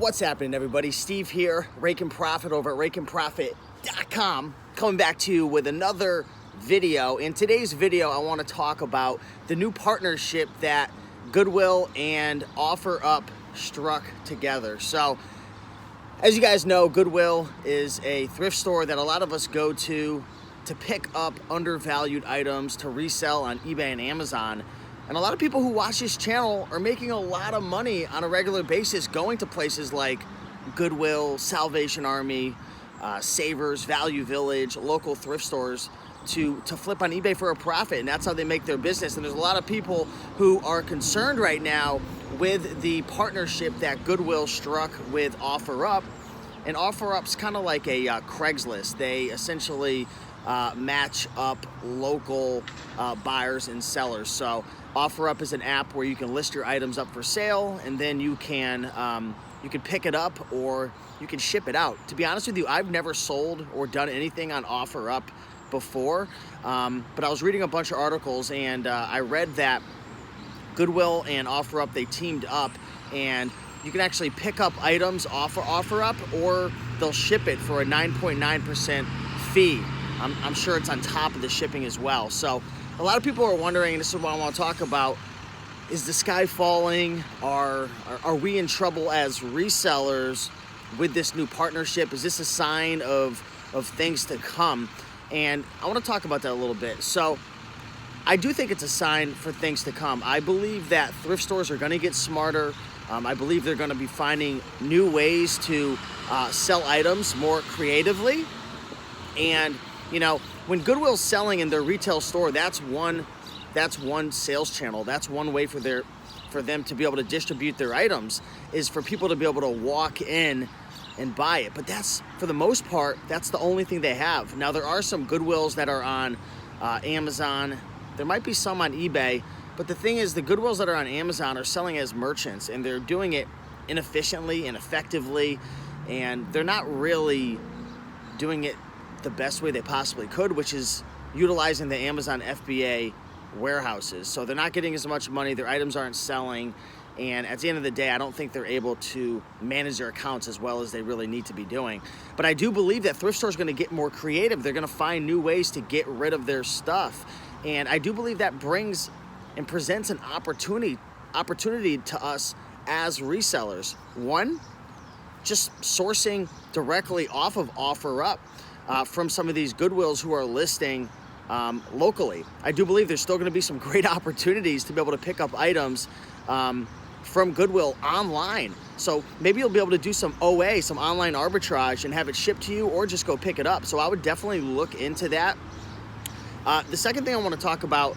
What's happening, everybody? Steve here, Rake and Profit over at rakeandprofit.com, coming back to you with another video. In today's video, I want to talk about the new partnership that Goodwill and OfferUp struck together. So, as you guys know, Goodwill is a thrift store that a lot of us go to pick up undervalued items to resell on eBay and Amazon. And a lot of people who watch this channel are making a lot of money on a regular basis going to places like Goodwill, Salvation Army, Savers, Value Village, local thrift stores to flip on eBay for a profit, and that's how they make their business. And there's a lot of people who are concerned right now with the partnership that Goodwill struck with OfferUp. And OfferUp's kind of like a Craigslist. They essentially match up local buyers and sellers. So OfferUp is an app where you can list your items up for sale, and then you can pick it up or you can ship it out. To be honest with you, I've never sold or done anything on OfferUp before, but I was reading a bunch of articles, and I read that Goodwill and OfferUp, they teamed up, and you can actually pick up items off of OfferUp, or they'll ship it for a 9.9% fee. I'm sure it's on top of the shipping as well. So a lot of people are wondering, and this is what I want to talk about, is the sky falling? Are we in trouble as resellers with this new partnership? Is this a sign of things to come? And I want to talk about that a little bit. So I do think it's a sign for things to come. I believe that thrift stores are going to get smarter. I believe they're going to be finding new ways to sell items more creatively. And you know, when Goodwill's selling in their retail store, that's one sales channel. That's one way for them to be able to distribute their items, is for people to be able to walk in and buy it. But that's, for the most part, that's the only thing they have. Now, there are some Goodwills that are on Amazon. There might be some on eBay. But the thing is, the Goodwills that are on Amazon are selling as merchants, and they're doing it inefficiently and effectively, and they're not really doing it the best way they possibly could, which is utilizing the Amazon FBA warehouses. So they're not getting as much money, their items aren't selling, and at the end of the day, I don't think they're able to manage their accounts as well as they really need to be doing. But I do believe that thrift stores are going to get more creative. They're going to find new ways to get rid of their stuff. And I do believe that brings and presents an opportunity to us as resellers. One, just sourcing directly off of OfferUp from some of these Goodwills who are listing locally. I do believe there's still going to be some great opportunities to be able to pick up items from Goodwill online. So maybe you'll be able to do some OA, some online arbitrage, and have it shipped to you, or just go pick it up. So I would definitely look into that. The second thing I want to talk about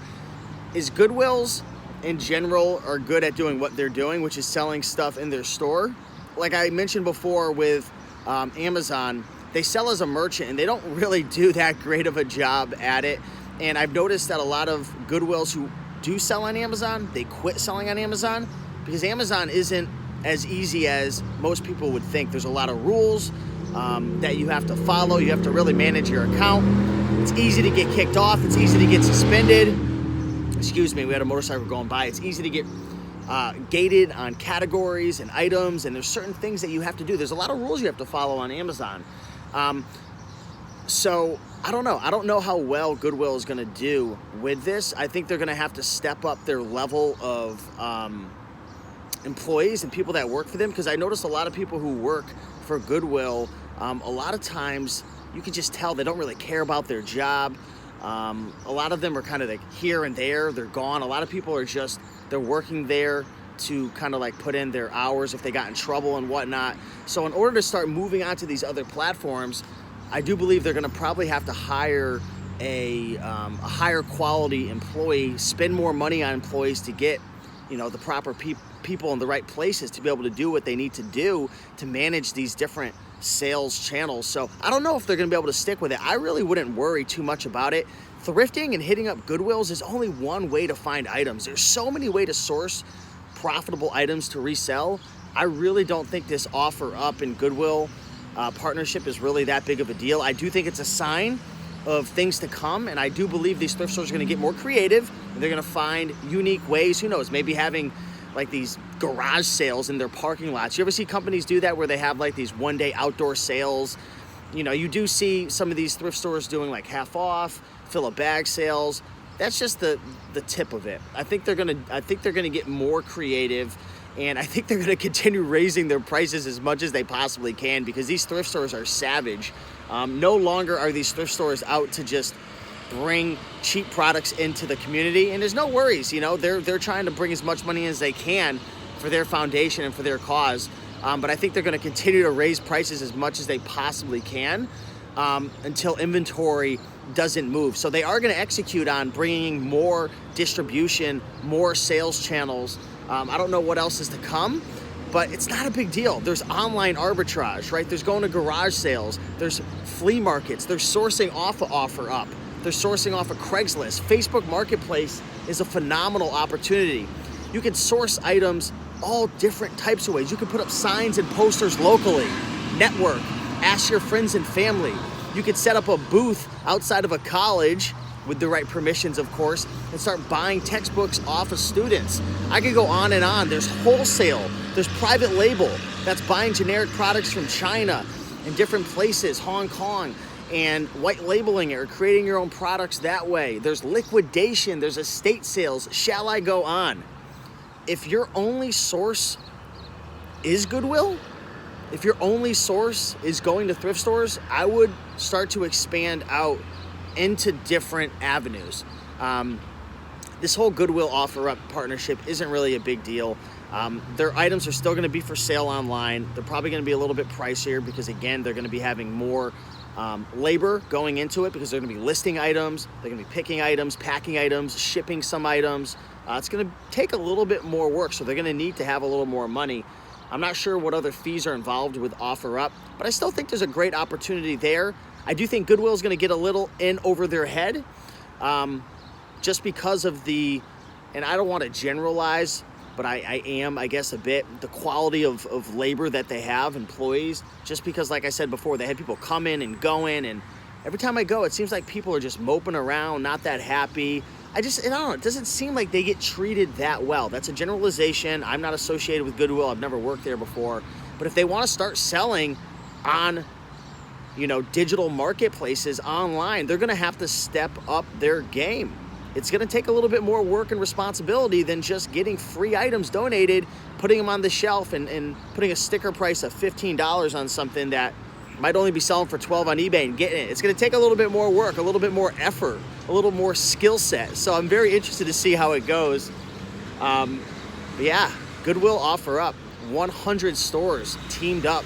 is Goodwills in general are good at doing what they're doing, which is selling stuff in their store. Like I mentioned before with Amazon, they sell as a merchant, and they don't really do that great of a job at it. And I've noticed that a lot of Goodwills who do sell on Amazon, they quit selling on Amazon because Amazon isn't as easy as most people would think. There's a lot of rules that you have to follow. You have to really manage your account. It's easy to get kicked off. It's easy to get suspended. Excuse me, we had a motorcycle going by. It's easy to get gated on categories and items, and there's certain things that you have to do. There's a lot of rules you have to follow on Amazon. So I don't know. I don't know how well Goodwill is going to do with this. I think they're going to have to step up their level of employees and people that work for them, because I noticed a lot of people who work for Goodwill, a lot of times you can just tell they don't really care about their job. A lot of them are kind of like here and there. They're gone. A lot of people are just, they're working there to kind of like put in their hours if they got in trouble and whatnot. So in order to start moving on to these other platforms, I do believe they're going to probably have to hire a higher quality employee, spend more money on employees to get, you know, the proper people in the right places to be able to do what they need to do to manage these different sales channels. So I don't know if they're going to be able to stick with it. I really wouldn't worry too much about it. Thrifting and hitting up Goodwills is only one way to find items. There's so many ways to source profitable items to resell. I really don't think this OfferUp and Goodwill partnership is really that big of a deal. I do think it's a sign of things to come, and I do believe these thrift stores are going to get more creative, and they're going to find unique ways. Who knows, maybe having like these garage sales in their parking lots. You ever see companies do that where they have like these one-day outdoor sales? You know, you do see some of these thrift stores doing like half off, fill a bag sales. That's just the tip of it. I think they're gonna get more creative, and I think they're gonna continue raising their prices as much as they possibly can, because these thrift stores are savage. No longer are these thrift stores out to just bring cheap products into the community, and there's no worries. You know, they're trying to bring as much money as they can for their foundation and for their cause. But I think they're going to continue to raise prices as much as they possibly can until inventory doesn't move. So they are going to execute on bringing more distribution, more sales channels. I don't know what else is to come, but it's not a big deal. There's online arbitrage, right? There's going to garage sales. There's flea markets. They're sourcing off of OfferUp. They're sourcing off of Craigslist. Facebook Marketplace is a phenomenal opportunity. You can source items all different types of ways. You can put up signs and posters locally, network, ask your friends and family. You could set up a booth outside of a college with the right permissions, of course, and start buying textbooks off of students. I could go on and on. There's wholesale, there's private label, that's buying generic products from China and different places, Hong Kong, and white labeling it or creating your own products that way. There's liquidation, there's estate sales. Shall I go on? If your only source is Goodwill, if your only source is going to thrift stores, I would start to expand out into different avenues. This whole Goodwill OfferUp partnership isn't really a big deal. Their items are still going to be for sale online. They're probably going to be a little bit pricier because, again, they're going to be having more labor going into it, because they're going to be listing items, they're going to be picking items, packing items, shipping some items. It's going to take a little bit more work, so they're going to need to have a little more money. I'm not sure what other fees are involved with OfferUp, but I still think there's a great opportunity there. I do think Goodwill is going to get a little in over their head, just because of and I don't want to generalize, but I am, I guess, a bit, the quality of labor that they have, employees, just because, like I said before, they had people come in and go in, and every time I go, it seems like people are just moping around, not that happy. I don't know, it doesn't seem like they get treated that well. That's a generalization. I'm not associated with Goodwill. I've never worked there before. But if they want to start selling on, you know, digital marketplaces online, they're going to have to step up their game. It's going to take a little bit more work and responsibility than just getting free items donated, putting them on the shelf, and putting a sticker price of $15 on something that might only be selling for $12 on eBay and getting it. It's going to take a little bit more work, a little bit more effort, a little more skill set. So I'm very interested to see how it goes. But yeah, Goodwill OfferUp, 100 stores teamed up,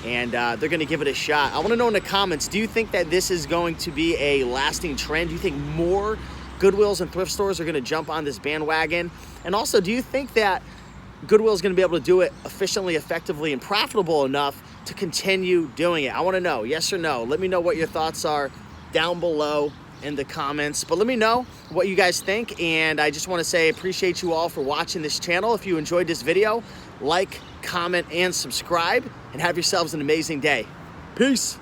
and they're going to give it a shot. I want to know in the comments, do you think that this is going to be a lasting trend? Do you think more Goodwills and thrift stores are going to jump on this bandwagon? And also, do you think that Goodwill is going to be able to do it efficiently, effectively, and profitable enough to continue doing it? I want to know, yes or no. Let me know what your thoughts are down below in the comments. But let me know what you guys think. And I just want to say, appreciate you all for watching this channel. If you enjoyed this video, like, comment, and subscribe, and have yourselves an amazing day. Peace.